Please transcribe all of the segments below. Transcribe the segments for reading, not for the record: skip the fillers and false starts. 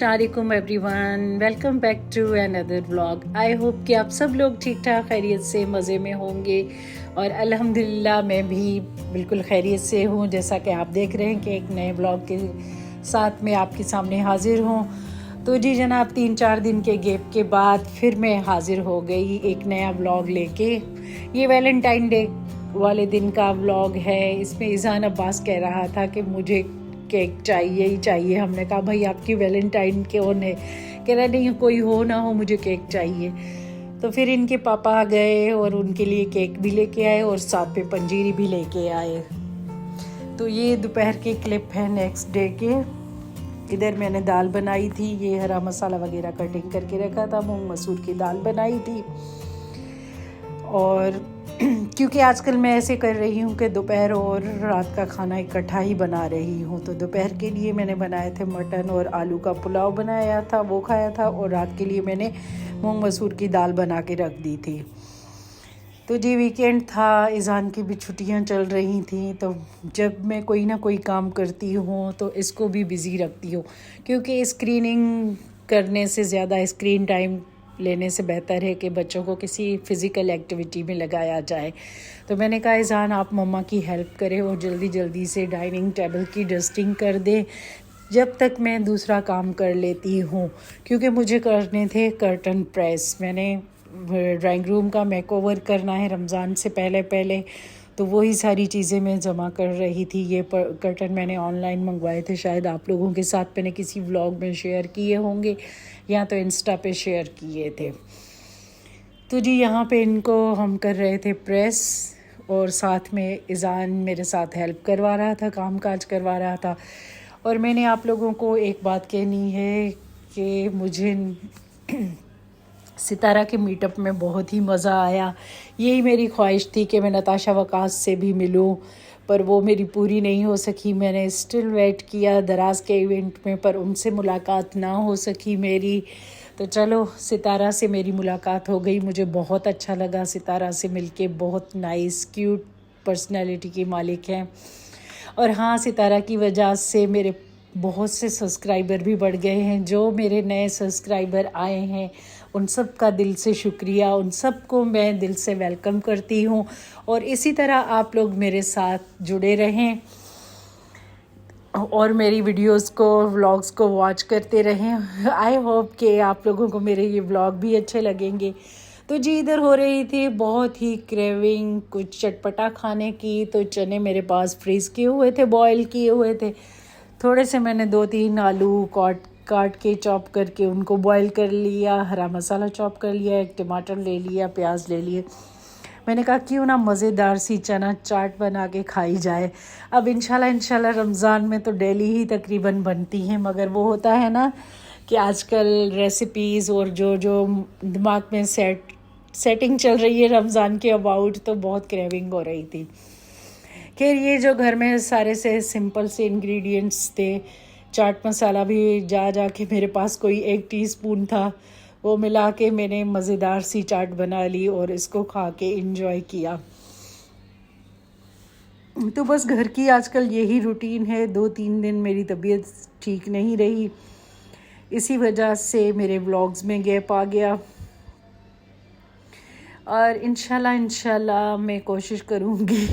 अस्सलामुअलैकुम everyone, welcome back to another vlog. I hope कि आप सब लोग ठीक ठाक खैरियत से मज़े में होंगे और अल्हम्दुलिल्लाह मैं भी बिल्कुल खैरियत से हूँ। जैसा कि आप देख रहे हैं कि एक नए व्लॉग के साथ मैं आपके सामने हाजिर हूँ। तो जी जनाब, 3-4 दिन के गैप के बाद फिर मैं हाजिर हो गई एक नया व्लॉग लेके। ये वैलेंटाइन डे वाले दिन का व्लॉग है। इसमें इज़ान अब्बास कह रहा था कि मुझे केक चाहिए ही चाहिए। हमने कहा भाई आपकी वैलेंटाइन कौन है? कह रहा नहीं, कोई हो ना हो मुझे केक चाहिए। तो फिर इनके पापा आ गए और उनके लिए केक भी लेके आए और साथ में पंजीरी भी लेके आए। तो ये दोपहर के क्लिप है नेक्स्ट डे के। इधर मैंने दाल बनाई थी, ये हरा मसाला वगैरह कटिंग करके रखा था, मूंग मसूर की दाल बनाई थी। और क्योंकि आजकल मैं ऐसे कर रही हूँ कि दोपहर और रात का खाना इकट्ठा ही बना रही हूँ। तो दोपहर के लिए मैंने बनाए थे मटन और आलू का पुलाव बनाया था, वो खाया था। और रात के लिए मैंने मूंग मसूर की दाल बना के रख दी थी। तो जी वीकेंड था, इज़ान की भी छुट्टियाँ चल रही थी। तो जब मैं कोई ना कोई काम करती हूँ तो इसको भी बिज़ी रखती हूँ, क्योंकि स्क्रीनिंग करने से ज़्यादा स्क्रीन टाइम लेने से बेहतर है कि बच्चों को किसी फ़िज़िकल एक्टिविटी में लगाया जाए। तो मैंने कहा इज़ान आप मम्मा की हेल्प करें और जल्दी जल्दी से डाइनिंग टेबल की डस्टिंग कर दें जब तक मैं दूसरा काम कर लेती हूँ, क्योंकि मुझे करने थे कर्टन प्रेस। मैंने ड्राइंग रूम का मेकओवर करना है रमज़ान से पहले, तो वही सारी चीज़ें मैं जमा कर रही थी। ये कर्टन मैंने ऑनलाइन मंगवाए थे, शायद आप लोगों के साथ मैंने किसी व्लॉग में शेयर किए होंगे या तो इंस्टा पे शेयर किए थे। तो जी यहाँ पे इनको हम कर रहे थे प्रेस और साथ में इज़ान मेरे साथ हेल्प करवा रहा था, काम काज करवा रहा था। और मैंने आप लोगों को एक बात कहनी है कि मुझे सितारा के मीटअप में बहुत ही मज़ा आया। यही मेरी ख्वाहिश थी कि मैं नताशा वकास से भी मिलूं, पर वो मेरी पूरी नहीं हो सकी। मैंने स्टिल वेट किया दराज के इवेंट में, पर उनसे मुलाकात ना हो सकी मेरी। तो चलो सितारा से मेरी मुलाकात हो गई। मुझे बहुत अच्छा लगा सितारा से मिलके। बहुत नाइस क्यूट पर्सनैलिटी की मालिक हैं। और हाँ, सितारा की वजह से मेरे बहुत से सब्सक्राइबर भी बढ़ गए हैं। जो मेरे नए सब्सक्राइबर आए हैं उन सब का दिल से शुक्रिया, उन सब को मैं दिल से वेलकम करती हूँ। और इसी तरह आप लोग मेरे साथ जुड़े रहें और मेरी वीडियोस को, व्लॉग्स को वॉच करते रहें। आई होप कि आप लोगों को मेरे ये व्लॉग भी अच्छे लगेंगे। तो जी इधर हो रही थी बहुत ही क्रेविंग कुछ चटपटा खाने की। तो चने मेरे पास फ्रीज़ किए हुए थे, बॉयल किए हुए थे। थोड़े से मैंने 2-3 आलू काट के चॉप करके उनको बॉईल कर लिया, हरा मसाला चॉप कर लिया, एक टमाटर ले लिया, प्याज ले लिए। मैंने कहा क्यों ना मज़ेदार सी चना चाट बना के खाई जाए। अब इंशाल्लाह रमज़ान में तो डेली ही तकरीबन बनती हैं, मगर वो होता है ना कि आजकल रेसिपीज़ और जो दिमाग में सेटिंग चल रही है रमज़ान के अबाउट, तो बहुत क्रेविंग हो रही थी। खैर ये जो घर में सारे से सिंपल से इंग्रेडिएंट्स थे, चाट मसाला भी जा के मेरे पास कोई 1 टीस्पून था, वो मिला के मैंने मज़ेदार सी चाट बना ली और इसको खा के इंजॉय किया। तो बस घर की आजकल यही रूटीन है। 2-3 दिन मेरी तबीयत ठीक नहीं रही, इसी वजह से मेरे व्लॉग्स में गैप आ गया। और इंशाल्लाह मैं कोशिश करूँगी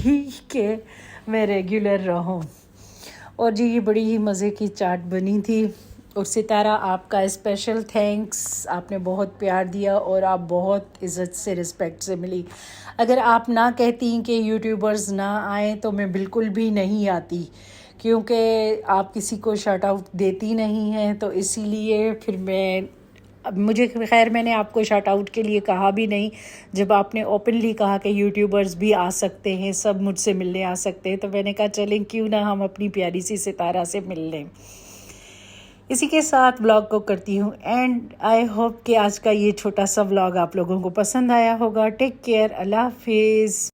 कि मैं रेगुलर रहूँ। और जी ये बड़ी ही मज़े की चाट बनी थी। और सितारा आपका स्पेशल थैंक्स, आपने बहुत प्यार दिया और आप बहुत इज़्ज़त से, रिस्पेक्ट से मिली। अगर आप ना कहती कि यूट्यूबर्स ना आए तो मैं बिल्कुल भी नहीं आती, क्योंकि आप किसी को शाउट आउट देती नहीं हैं। तो इसीलिए फिर मुझे खैर मैंने आपको शाउट आउट के लिए कहा भी नहीं, जब आपने ओपनली कहा कि यूट्यूबर्स भी आ सकते हैं, सब मुझसे मिलने आ सकते हैं, तो मैंने कहा चलें क्यों ना हम अपनी प्यारी सी सितारा से मिल लें। इसी के साथ व्लॉग को करती हूँ एंड आई होप कि आज का ये छोटा सा व्लॉग आप लोगों को पसंद आया होगा। टेक केयर, अल्लाह हाफिज़।